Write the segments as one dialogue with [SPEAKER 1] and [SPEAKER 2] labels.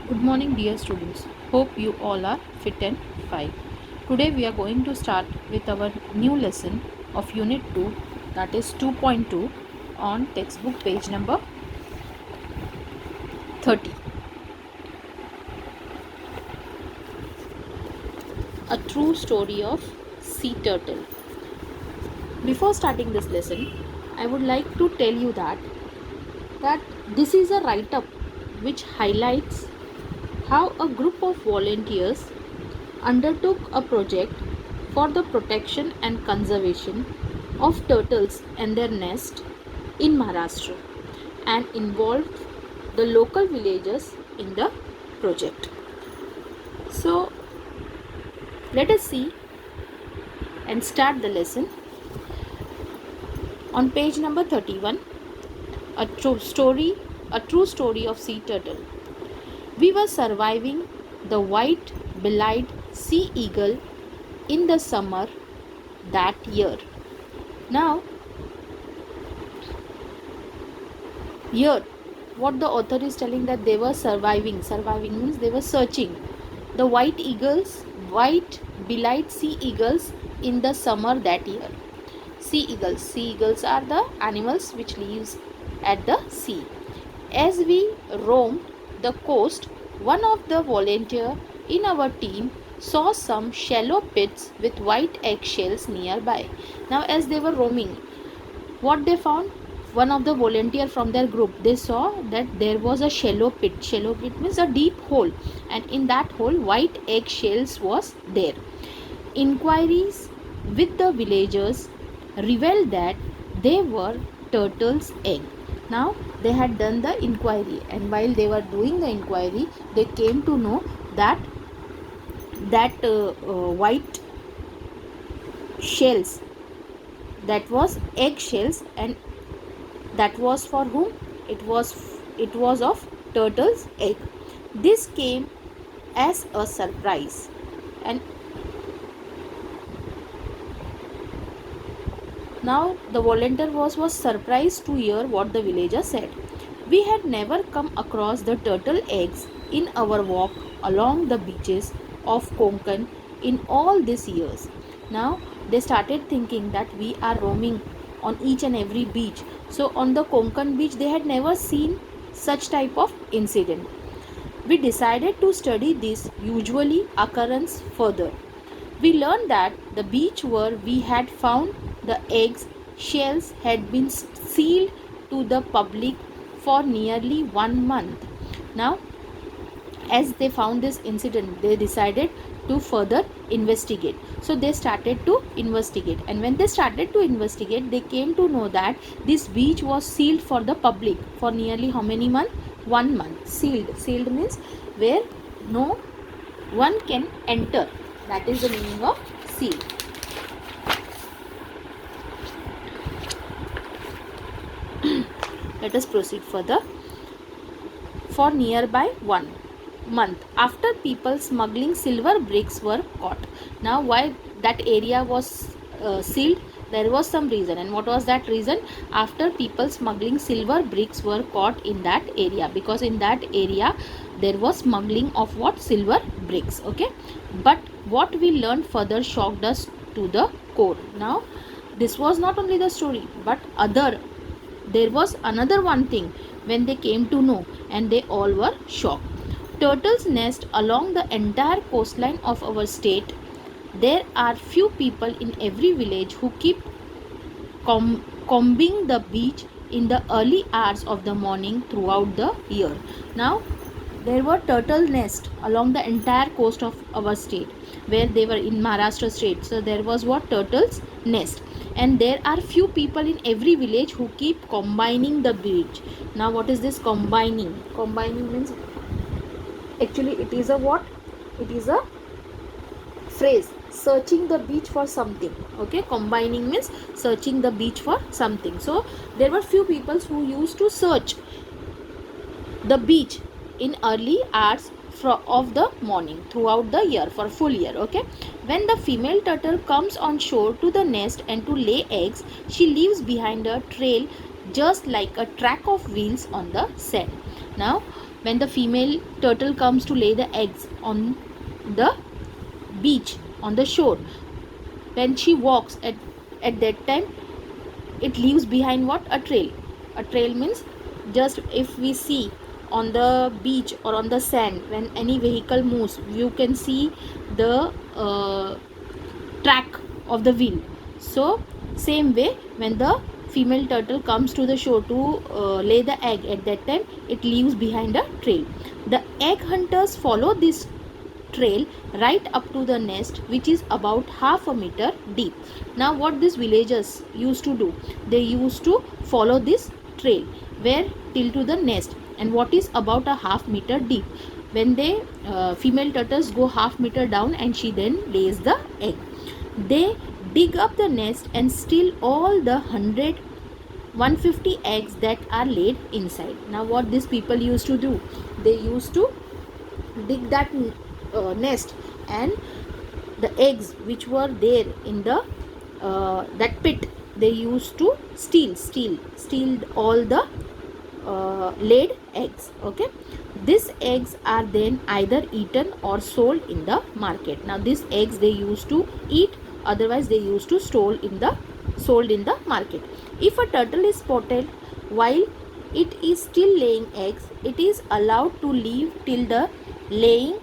[SPEAKER 1] Good morning, dear students. Hope you all are fit and fine. Today we are going to start with our new lesson of Unit 2, that is 2.2, on textbook page number 30. A true story of sea turtle. Before starting this lesson, I would like to tell you that this is a write-up which highlights how a group of volunteers undertook a project for the protection and conservation of turtles and their nest in Maharashtra and involved the local villagers in the project. So let us see and start the lesson. On page number 31, a true story of sea turtle. We were surviving the white-bellied sea eagle in the summer that year. Now, here what the author is telling, that they were surviving means they were searching the white-bellied sea eagles in the summer that year. Sea eagles are the animals which lives at the sea. As we roamed the coast, one of the volunteers in our team saw some shallow pits with white eggshells nearby. Now, as they were roaming, what they found? One of the volunteers from their group, they saw that there was a shallow pit. Shallow pit means a deep hole, and in that hole, white eggshells was there. Inquiries with the villagers revealed that they were turtles' egg. Now they had done the inquiry, and while they were doing the inquiry, they came to know that white shells, that was egg shells, and that was for whom? It was of turtle's egg. This came as a surprise, and now the volunteer was surprised to hear what the villager said. We had never come across the turtle eggs in our walk along the beaches of Konkan in all these years. Now they started thinking that we are roaming on each and every beach. So on the Konkan beach, they had never seen such type of incident. We decided to study this usually occurrence further. We learned that the beach where we had found the eggs shells had been sealed to the public for nearly 1 month. Now, as they found this incident, they decided to further investigate. So they started to investigate, and when they started to investigate, they came to know that this beach was sealed for the public for nearly how many months? 1 month. Sealed means where no one can enter. That is the meaning of seal. Let us proceed further. For nearby 1 month after people smuggling silver bricks were caught. Now, why that area was sealed? There was some reason, and what was that reason? After people smuggling silver bricks were caught in that area, because in that area there was smuggling of what? Silver bricks. Okay, but what we learned further shocked us to the core. Now, this was not only the story, but there was another one thing when they came to know, and they all were shocked. Turtles nest along the entire coastline of our state. There are few people in every village who keep combing the beach in the early hours of the morning throughout the year. Now, there were turtle nests along the entire coast of our state, where they were in Maharashtra state. So there was what? Turtles nest, and there are few people in every village who keep combining the beach. Now, what is this combining? Combining means, actually it is a what? It is a phrase, searching the beach for something. Okay, combining means searching the beach for something. So there were few people who used to search the beach in early hours of the morning throughout the year, for full year. Okay, when the female turtle comes on shore to the nest and to lay eggs, she leaves behind a trail just like a track of wheels on the sand. Now, when the female turtle comes to lay the eggs on the beach, on the shore, when she walks at that time, it leaves behind what? A trail. A trail means, just if we see on the beach or on the sand, when any vehicle moves, you can see the track of the wheel. So same way, when the female turtle comes to the shore to lay the egg, at that time it leaves behind a trail. The egg hunters follow this trail right up to the nest, which is about half a meter deep. Now what these villagers used to do, they used to follow this trail where till to the nest, and what is about a half meter deep. When they female turtles go half meter down and she then lays the egg, they dig up the nest and steal all the 150 eggs that are laid inside. Now what these people used to do, they used to dig that nest, and the eggs which were there in the that pit, they used to steal all the laid eggs. Okay, these eggs are then either eaten or sold in the market. Now these eggs they used to eat, otherwise they used to sold in the market. If a turtle is spotted while it is still laying eggs, it is allowed to leave till the laying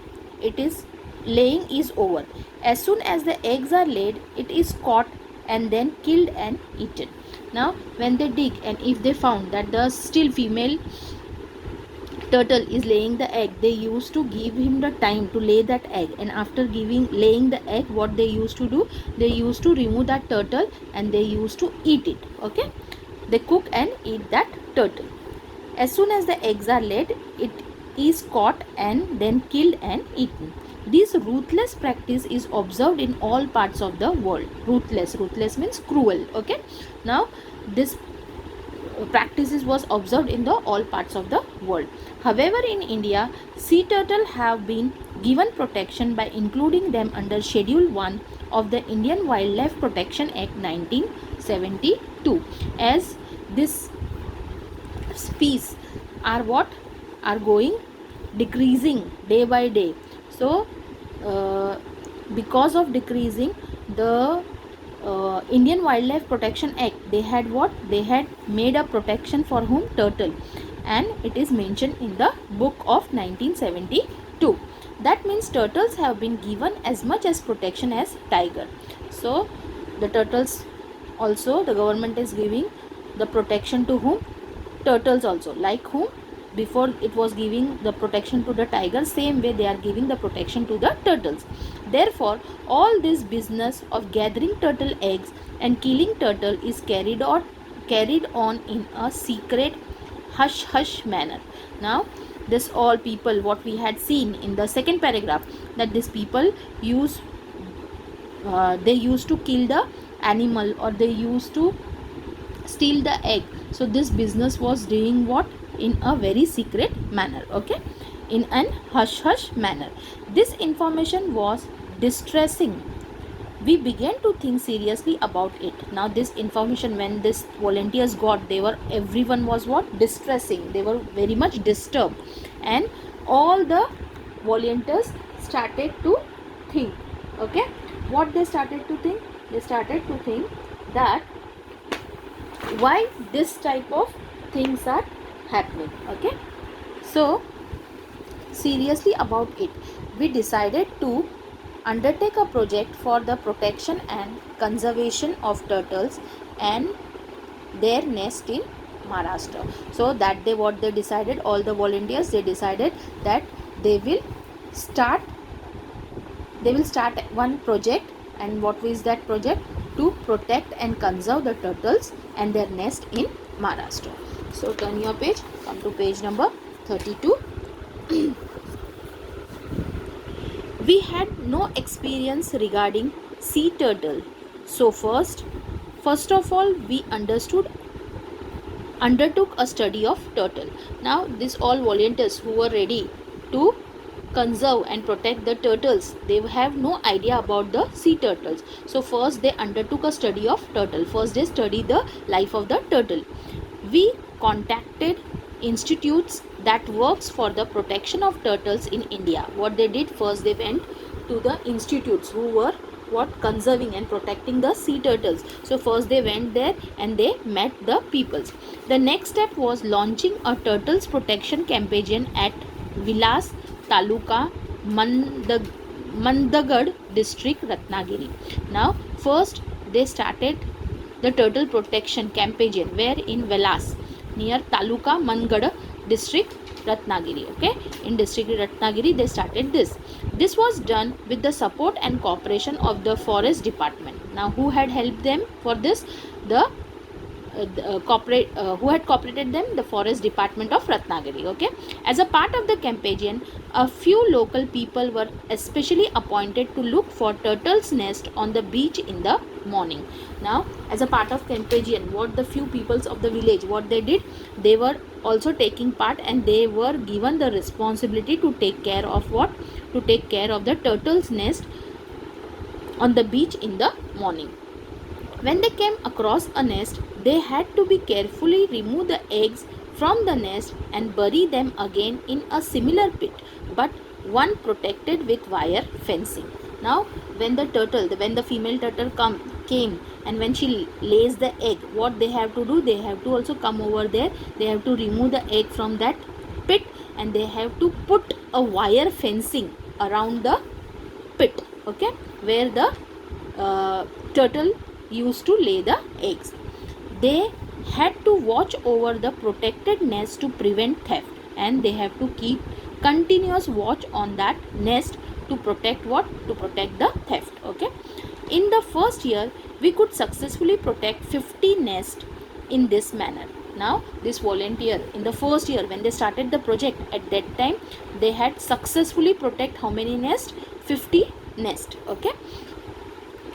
[SPEAKER 1] is over. As soon as the eggs are laid, it is caught and then killed and eaten. Now when they dig, and if they found that the still female turtle is laying the egg, they used to give him the time to lay that egg, and after laying the egg, what they used to do, they used to remove that turtle and they used to eat it. Okay, they cook and eat that turtle. As soon as the eggs are laid, it is caught and then killed and eaten. This ruthless practice is observed in all parts of the world. Ruthless means cruel. Okay, now this practices was observed in the all parts of the world. However, in India, sea turtle have been given protection by including them under Schedule 1 of the Indian Wildlife Protection Act 1972, as this species are going decreasing day by day. So because of decreasing, the Indian Wildlife Protection Act, they had made a protection for whom? Turtle, and it is mentioned in the book of 1972. That means turtles have been given as much as protection as tiger. So the turtles also, the government is giving the protection to whom? Turtles also. Like whom? Before it was giving the protection to the tiger, same way they are giving the protection to the turtles. Therefore, all this business of gathering turtle eggs and killing turtle is carried on in a secret hush manner. Now this all people, what we had seen in the second paragraph, that these people they used to kill the animal, or they used to steal the egg. So this business was doing what? In a very secret manner. Okay, in an hush manner. This information was distressing. We began to think seriously about it. Now this information, when this volunteers got, everyone was what? Distressing. They were very much disturbed, and all the volunteers started to think. Okay, what they started to think? They started to think that why this type of things are happening. Okay, so seriously about it, we decided to undertake a project for the protection and conservation of turtles and their nest in Maharashtra. So that day what they decided, all the volunteers, they decided that they will start one project. And what is that project? To protect and conserve the turtles and their nest in Maharashtra. So turn your page, come to page number 32. We had no experience regarding sea turtle. So first of all, we undertook a study of turtle. Now these all volunteers who were ready to conserve and protect the turtles, they have no idea about the sea turtles. So first they undertook a study of turtle. First they studied the life of the turtle. We contacted institutes that works for the protection of turtles in India. What they did first, they went to the institutes who were what conserving and protecting the sea turtles. So first they went there and they met the peoples. The next step was launching a turtles protection campaign at Vilas Taluka, Mandagad district, Ratnagiri. Now first they started the turtle protection campaign where in Velas near Taluka Mangad district, Ratnagiri. Okay, in district Ratnagiri they started this. This was done with the support and cooperation of the forest department. Now who had helped them for this? The who had cooperated them? The forest department of Ratnagiri. Okay, as a part of the campaign, a few local people were especially appointed to look for turtles nest on the beach in the morning. Now as a part of campaign, what the few peoples of the village, what they did, they were also taking part and they were given the responsibility to take care of what? To take care of the turtles nest on the beach in the morning. When they came across a nest, they had to be carefully remove the eggs from the nest and bury them again in a similar pit, but one protected with wire fencing. Now, when the female turtle came and when she lays the egg, what they have to do? They have to also come over there. They have to remove the egg from that pit and they have to put a wire fencing around the pit. Okay, where the turtle used to lay the eggs. They had to watch over the protected nest to prevent theft and they have to keep continuous watch on that nest to protect what? To protect the theft. Okay, in the first year we could successfully protect 50 nests in this manner. Now this volunteer in the first year when they started the project, at that time they had successfully protect how many nests? 50 nests. Okay,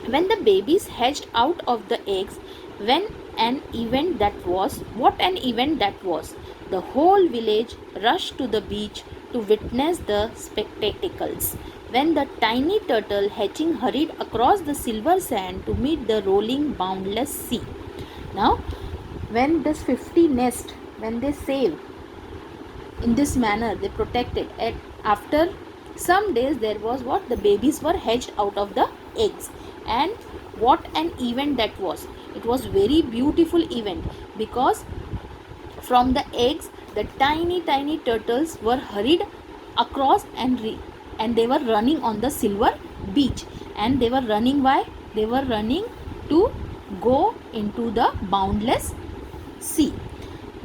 [SPEAKER 1] when the babies hatched out of the eggs, what an event that was. The whole village rushed to the beach to witness the spectacles. When the tiny turtle hatching hurried across the silver sand to meet the rolling boundless sea. Now when this 50 nest, when they saved in this manner, they protected it. After some days there was what? The babies were hatched out of the eggs. And what an event that was. It was very beautiful event because from the eggs the tiny turtles were hurried across and they were running on the silver beach. And they were running, why? They were running to go into the boundless sea.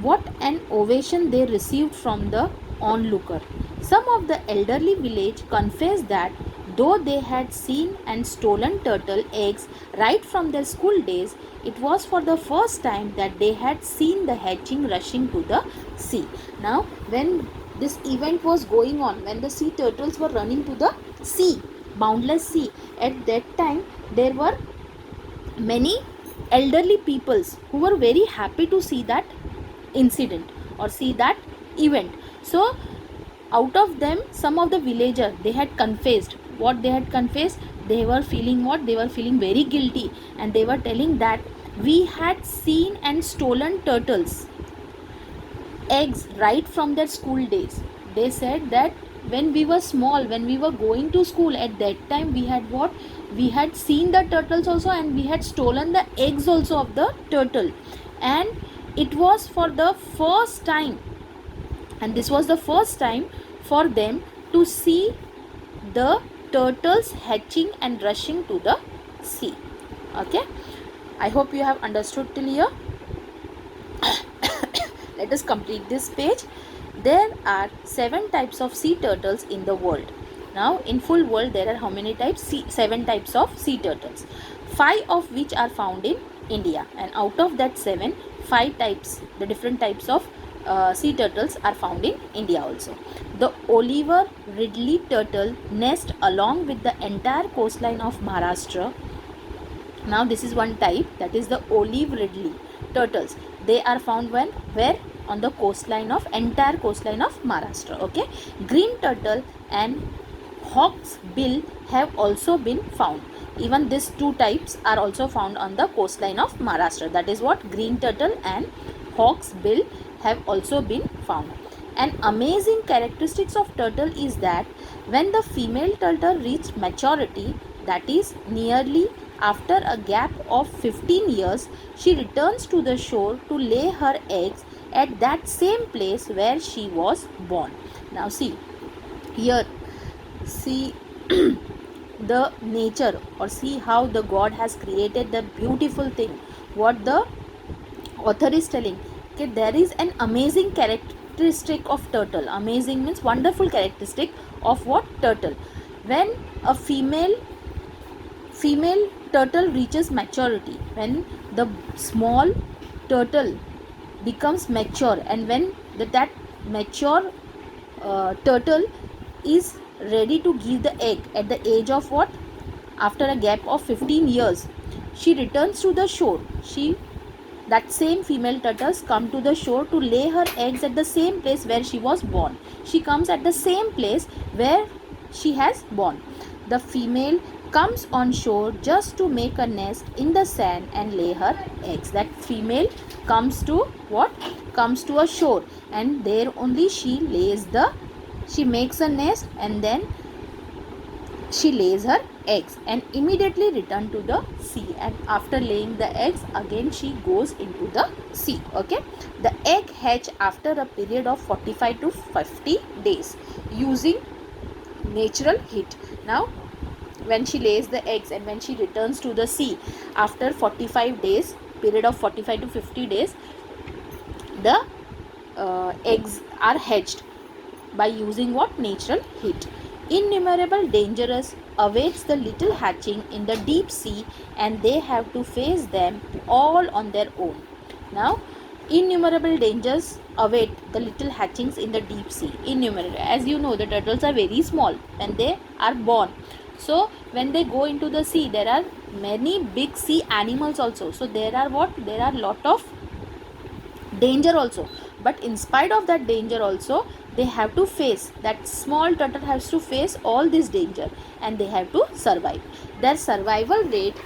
[SPEAKER 1] What an ovation they received from the onlooker. Some of the elderly village confessed that though they had seen and stolen turtle eggs right from their school days, it was for the first time that they had seen the hatching rushing to the sea. Now, when this event was going on, when the sea turtles were running to the sea, boundless sea, at that time there were many elderly peoples who were very happy to see that incident or see that event. So out of them, some of the villagers, they had confessed. What they had confessed? They were feeling what? They were feeling very guilty and they were telling that we had seen and stolen turtles eggs right from their school days. They said that when we were small, when we were going to school, at that time we had what? We had seen the turtles also and we had stolen the eggs also of the turtle. And it was for the first time, and this was the first time for them to see the turtles hatching and rushing to the sea. Okay, I hope you have understood till here. Let us complete this page. There are 7 types of sea turtles in the world. Now in full world there are how many types? 7 types of sea turtles, 5 of which are found in India, and out of that 7, 5 types, the different types of sea turtles are found in India also. The Oliver Ridley turtle nest along with the entire coastline of Maharashtra. Now this is one type, that is the olive ridley turtles. They are found where? On the coastline of entire coastline of Maharashtra. Okay, green turtle and hawk's bill have also been found. Even these 2 types are also found on the coastline of Maharashtra. That is what? Green turtle and hawk's bill have also been found. An amazing characteristics of turtle is that when the female turtle reaches maturity, that is nearly after a gap of 15 years, she returns to the shore to lay her eggs at that same place where she was born. Now see here, see the nature, or see how the God has created the beautiful thing. What the author is telling, okay, there is an amazing characteristic of turtle. Amazing means wonderful characteristic of what? Turtle. When a female turtle reaches maturity, when the small turtle becomes mature, and when that mature turtle is ready to give the egg at the age of what? After a gap of 15 years, she returns to the shore. That same female turtles come to the shore to lay her eggs at the same place where she was born. She comes at the same place where she has born. The female comes on shore just to make a nest in the sand and lay her eggs. That female comes to what? Comes to a shore, and there only she makes a nest, and then she lays her eggs and immediately return to the sea, and after laying the eggs again she goes into the sea. Okay, the egg hatch after a period of 45 to 50 days using natural heat. Now when she lays the eggs and when she returns to the sea after 45 days, period of 45 to 50 days, the eggs are hatched by using what? Natural heat. Innumerable dangers awaits the little hatching in the deep sea, and they have to face them all on their own. Now innumerable dangers await the little hatchings in the deep sea. Innumerable, as you know, the turtles are very small when they are born. So when they go into the sea, there are many big sea animals also. So there are what? There are lot of danger also, but in spite of that danger also, they have to face, that small turtle has to face all this danger, and they have to survive. Their survival rate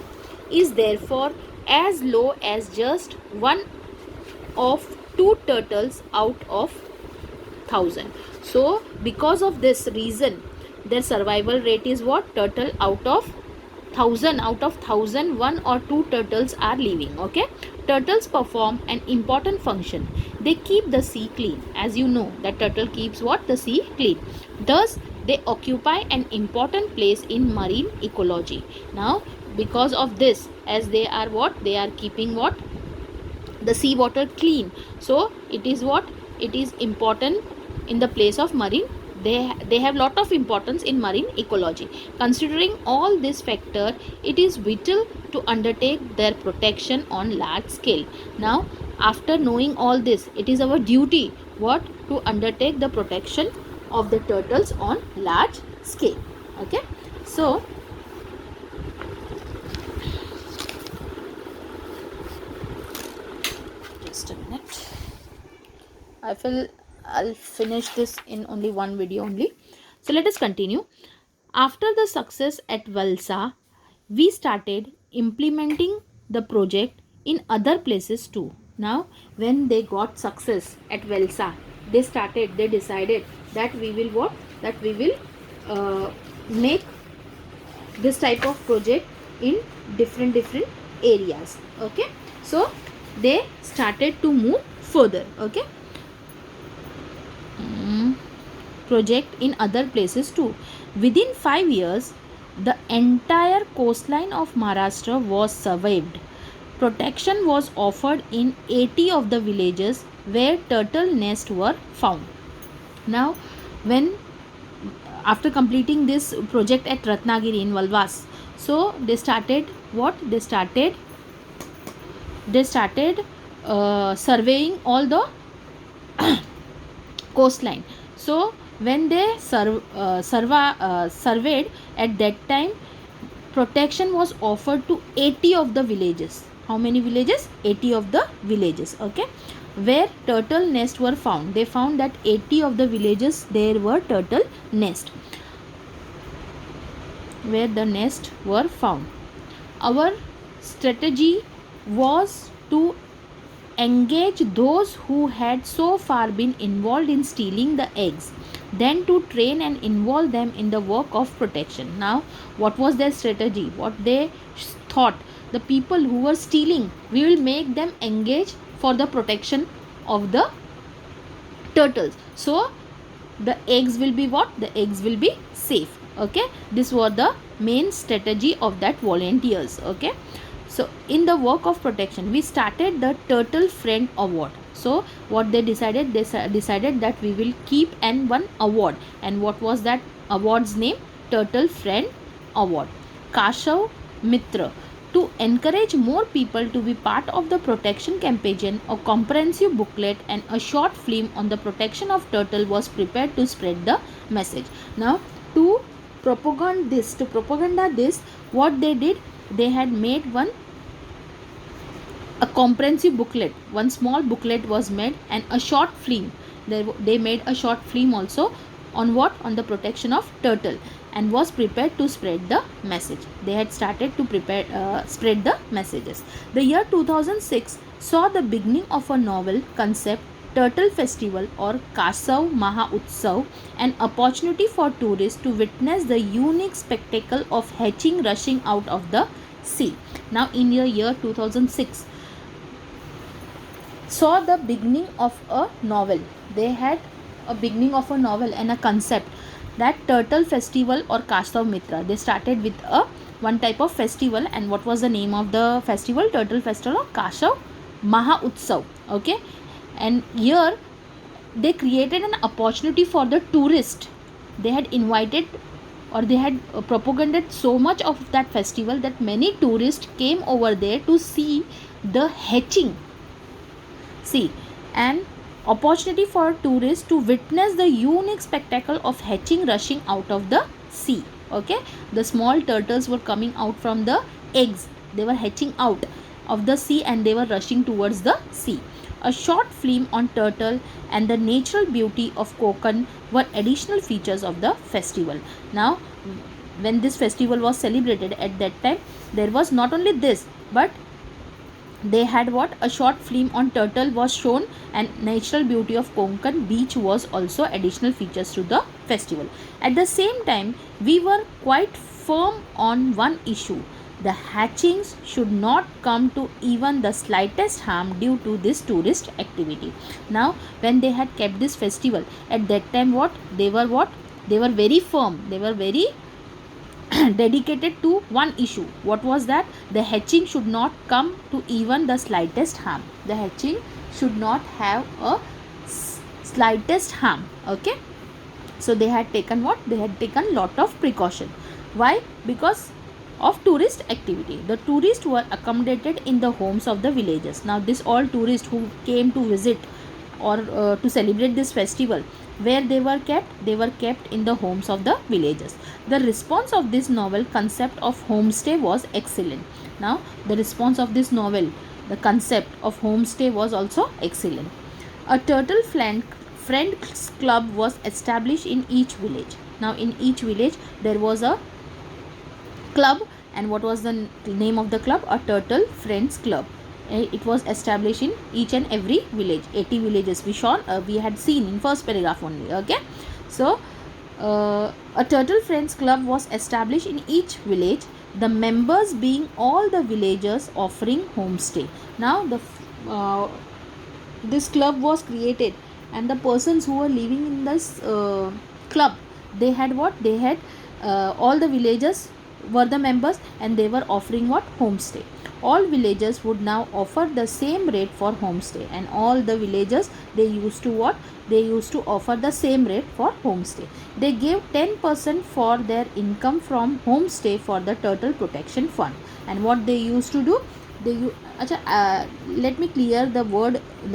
[SPEAKER 1] is therefore as low as just one of two turtles out of 1,000. So because of this reason, their survival rate is what? Turtle out of 1,000, out of 1,000, one or two turtles are living. Okay, turtles perform an important function. They keep the sea clean. As you know, that turtle keeps what? The sea clean. Thus they occupy an important place in marine ecology. Now because of this, as they are what? They are keeping what? The sea water clean. So it is what? It is important in the place of marine. They have lot of importance in marine ecology. Considering all this factor, it is vital to undertake their protection on large scale. Now after knowing all this, it is our duty what? To undertake the protection of the turtles on large scale. Okay, so just a minute, I'll finish this in only one video only. So let us continue. After the success at Valsa, we started implementing the project in other places too. Now when they got success at Valsa, they decided that we will what? That we will make this type of project in different areas. Okay, so they started to move further. Okay, project in other places too. Within 5 years, the entire coastline of Maharashtra was surveyed. Protection was offered in 80 of the villages where turtle nests were found. Now when after completing this project at Ratnagiri in Valvas, so they started what? They started surveying all the coastline. So when they surveyed, at that time protection was offered to 80 of the villages. How many villages? 80 of the villages. Okay, where turtle nests were found. They found that 80 of the villages there were turtle nest, where the nest were found. Our strategy was to engage those who had so far been involved in stealing the eggs, then to train and involve them in the work of protection. Now, what was their strategy? What they thought? The people who were stealing, we will make them engage for the protection of the turtles. So, the eggs will be what? The eggs will be safe. Okay, this was the main strategy of that volunteers. Okay, so in the work of protection, we started the Turtle Friend Award. So what they decided, decided that we will keep one award. And what was that award's name? Turtle Friend Award. Kashav Mitra. To encourage more people to be part of the protection campaign, a comprehensive booklet and a short film on the protection of turtle was prepared to spread the message. Now, to propaganda this, what they did, they had made a comprehensive booklet. One small booklet was made, and a short film. They made a short film also on what? On the protection of turtle, and was prepared to spread the message. They had started to spread the messages. The year 2006 saw the beginning of a novel concept, Turtle Festival or Kashav Maha Utsav, an opportunity for tourists to witness the unique spectacle of hatching rushing out of the sea. Now, in the year 2006, saw the beginning of a novel. They had a beginning of a novel and a concept, that Turtle Festival or Kashav Mitra. They started with one type of festival, and what was the name of the festival? Turtle Festival or Kashav Maha Utsav. Okay, and here they created an opportunity for the tourist. They had invited, or they had propagated so much of that festival that many tourists came over there to see the hatching. See, an opportunity for tourists to witness the unique spectacle of hatching rushing out of the sea. Okay, the small turtles were coming out from the eggs. They were hatching out of the sea and they were rushing towards the sea. A short film on turtle and the natural beauty of Konkan were additional features of the festival. Now, when this festival was celebrated at that time, there was not only this, but they had what? A short film on turtle was shown, and natural beauty of Konkan beach was also additional features to the festival. At the same time, we were quite firm on one issue. The hatchings should not come to even the slightest harm due to this tourist activity. Now, when they had kept this festival, at that time what? They were very firm. They were very dedicated to one issue. What was that? The hatching should not come to even the slightest harm. The hatching should not have a slightest harm. Okay, so they had taken what? They had taken lot of precaution. Why? Because of tourist activity. The tourists were accommodated in the homes of the villagers. Now, this all tourists who came to visit or to celebrate this festival, where they were kept in the homes of the villagers. The response of this novel concept of homestay was excellent. Now, the response of this novel, the concept of homestay was also excellent. A turtle friends club was established in each village. Now, in each village there was a club, and what was the name of the club? A Turtle Friends Club. It was established in each and every village. 80 villages we had seen in first paragraph only. Okay, so a Turtle Friends Club was established in each village, the members being all the villagers offering homestay. Now, this club was created, and the persons who were living in this club, they had what? They had all the villagers were the members, and they were offering what? Homestay. All villagers would now offer the same rate for homestay, and all the villagers, they used to what? They used to offer the same rate for homestay. They gave 10% for their income from homestay for the turtle protection fund. And what they used to do, let me clear the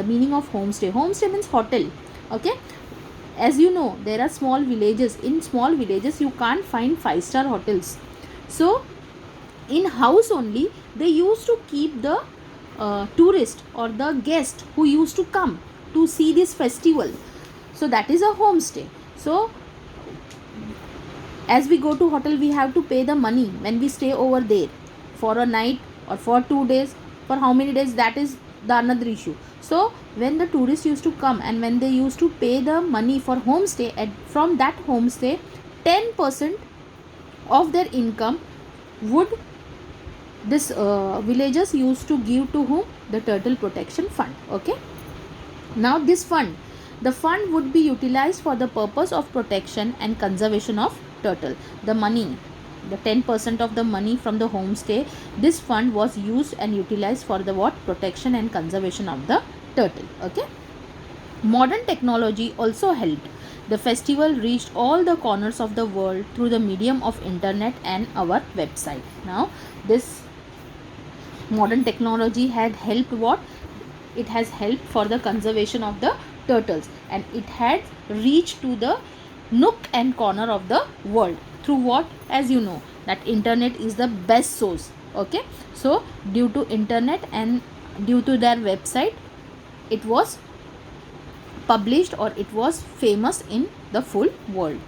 [SPEAKER 1] meaning of homestay. Homestay means hotel. Okay, as you know, there are small villages. In small villages you can't find 5-star hotels, so in house only they used to keep the tourist or the guest who used to come to see this festival. So that is a homestay. So as we go to hotel, we have to pay the money when we stay over there for a night or for 2 days. For how many days, that is the another issue. So when the tourists used to come and when they used to pay the money for homestay, and from that homestay 10% of their income would this villagers used to give to whom? The turtle protection fund. Okay, now this fund, the fund would be utilized for the purpose of protection and conservation of turtle. The money, the 10% of the money from the homestay, this fund was used and utilized for the what? Protection and conservation of the turtle. Okay, modern technology also helped. The festival reached all the corners of the world through the medium of internet and our website. Now this modern technology had helped what? It has helped for the conservation of the turtles, and it had reached to the nook and corner of the world through what? As you know that internet is the best source. Okay, so due to internet and due to their website, it was published or it was famous in the full world.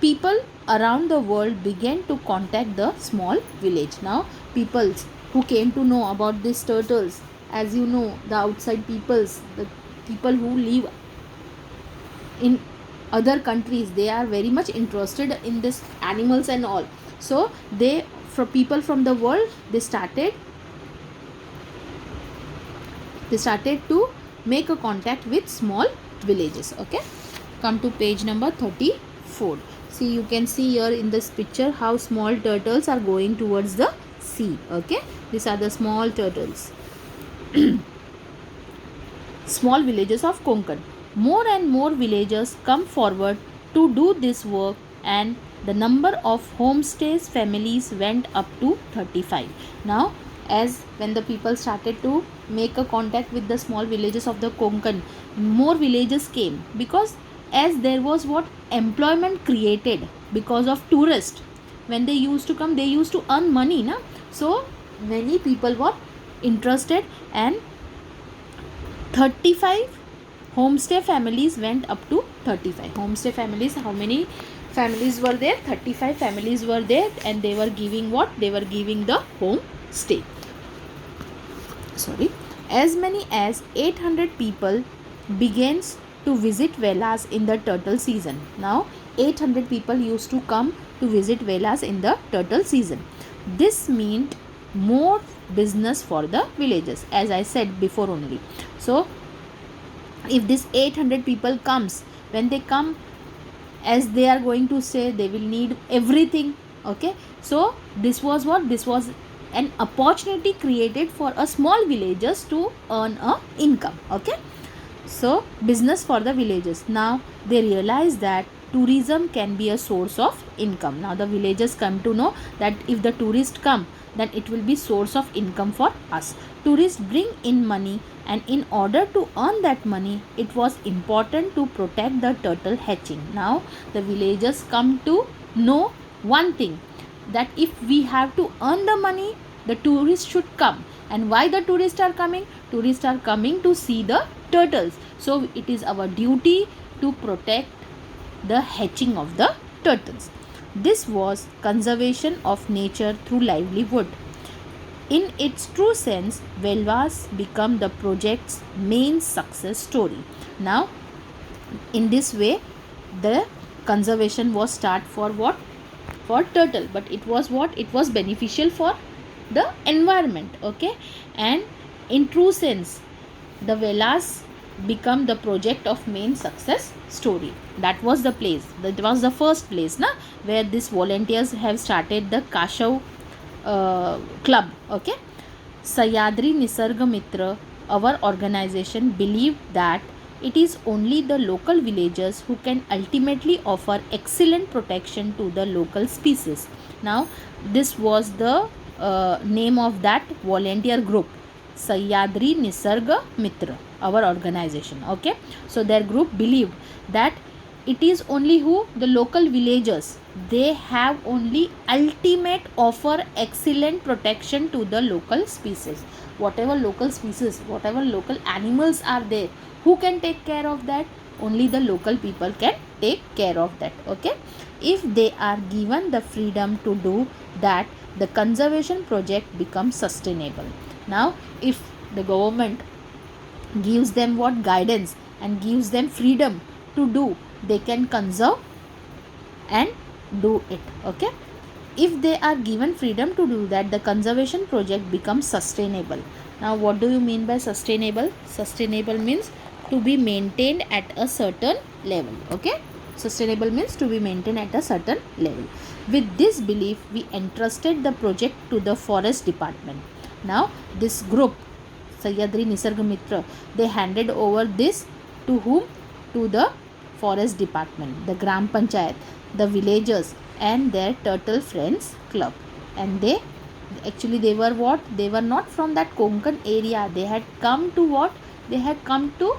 [SPEAKER 1] People around the world began to contact the small village. Now peoples who came to know about these turtles, as you know, the outside peoples, the people who live in other countries, they are very much interested in this animals and all. So they, for people from the world, they started to make a contact with small villages. Okay, come to page number 34. See, you can see here in this picture how small turtles are going towards the sea. Okay, these are the small turtles. Small villages of Konkan. More and more villagers come forward to do this work, and the number of homestays families went up to 35. Now, as when the people started to make a contact with the small villages of the Konkan, more villages came, because as there was what? Employment created because of tourists. When they used to come, they used to earn money, na? So many people were interested, and 35 homestay families went up to 35. Homestay families, how many families were there? 35 families were there, and they were giving what? They were giving the homestay. Sorry, as many as 800 people begins to visit Velas in the turtle season. Now 800 people used to come to visit Velas in the turtle season. This meant more business for the villages, as I said before only. So if this 800 people comes, when they come, as they are going to stay, they will need everything. Okay, so this was what? This was an opportunity created for a small villagers to earn a income. Okay, so business for the villages. Now they realize that tourism can be a source of income. Now the villagers come to know that if the tourists come, then it will be source of income for us. Tourists bring in money, and in order to earn that money, it was important to protect the turtle hatching. Now the villagers come to know one thing, that if we have to earn the money, the tourists should come. And why the tourists are coming? Tourists are coming to see the turtles. So it is our duty to protect the hatching of the turtles. This was conservation of nature through livelihood. In its true sense, Velvas become the project's main success story. Now, in this way, the conservation was start for what? For turtle, but it was what? It was beneficial for the environment. Okay, and in true sense, the Velas become the project of main success story. That was the place, that was the first place, na, where these volunteers have started the Kashav club. Okay, Sahyadri Nisarga Mitra, our organization, believed that it is only the local villagers who can ultimately offer excellent protection to the local species. Now this was the name of that volunteer group, Sahyadri Nisarga Mitra, our organization. Okay, so their group believed that it is only who? The local villagers. They have only ultimate offer excellent protection to the local species. Whatever local species, whatever local animals are there, who can take care of that? Only the local people can take care of that. Okay, if they are given the freedom to do that, the conservation project becomes sustainable. Now if the government gives them what guidance and gives them freedom to do, they can conserve and do it. Okay, if they are given freedom to do that, the conservation project becomes sustainable. Now what do you mean by sustainable? Sustainable means to be maintained at a certain level. Okay, sustainable means to be maintained at a certain level. With this belief, we entrusted the project to the forest department. Now this group, Sahyadri Nisarg Mitra, they handed over this to whom? To the forest department, the Gram Panchayat, the villagers and their turtle friends club. And they actually, they were what? They were not from that Konkan area. They had come to what? They had come to,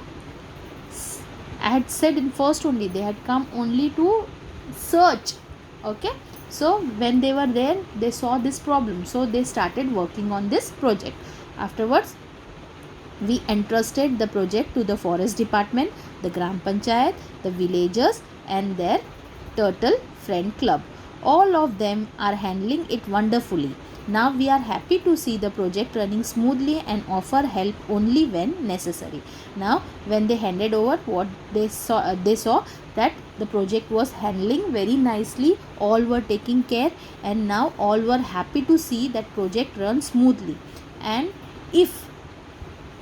[SPEAKER 1] I had said in first only, they had come only to search. Okay, so when they were there, they saw this problem, so they started working on this project. Afterwards, we entrusted the project to the forest department, the Gram Panchayat, the villagers and their turtle friend club. All of them are handling it wonderfully. Now we are happy to see the project running smoothly and offer help only when necessary. Now when they handed over, what they saw that the project was handling very nicely, all were taking care, and now all were happy to see that project run smoothly. And if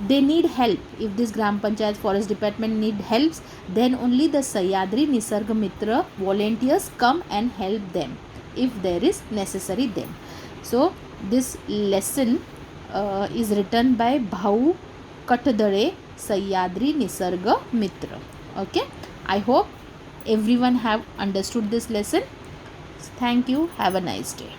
[SPEAKER 1] they need help, if this Gram Panchayat forest department need helps, then only the Sahyadri Nisarg Mitra volunteers come and help them if there is necessary then. So this lesson is written by Bhau Katdare Sahyadri Nisarg Mitra. Okay, I hope everyone have understood this lesson. Thank you. Have a nice day.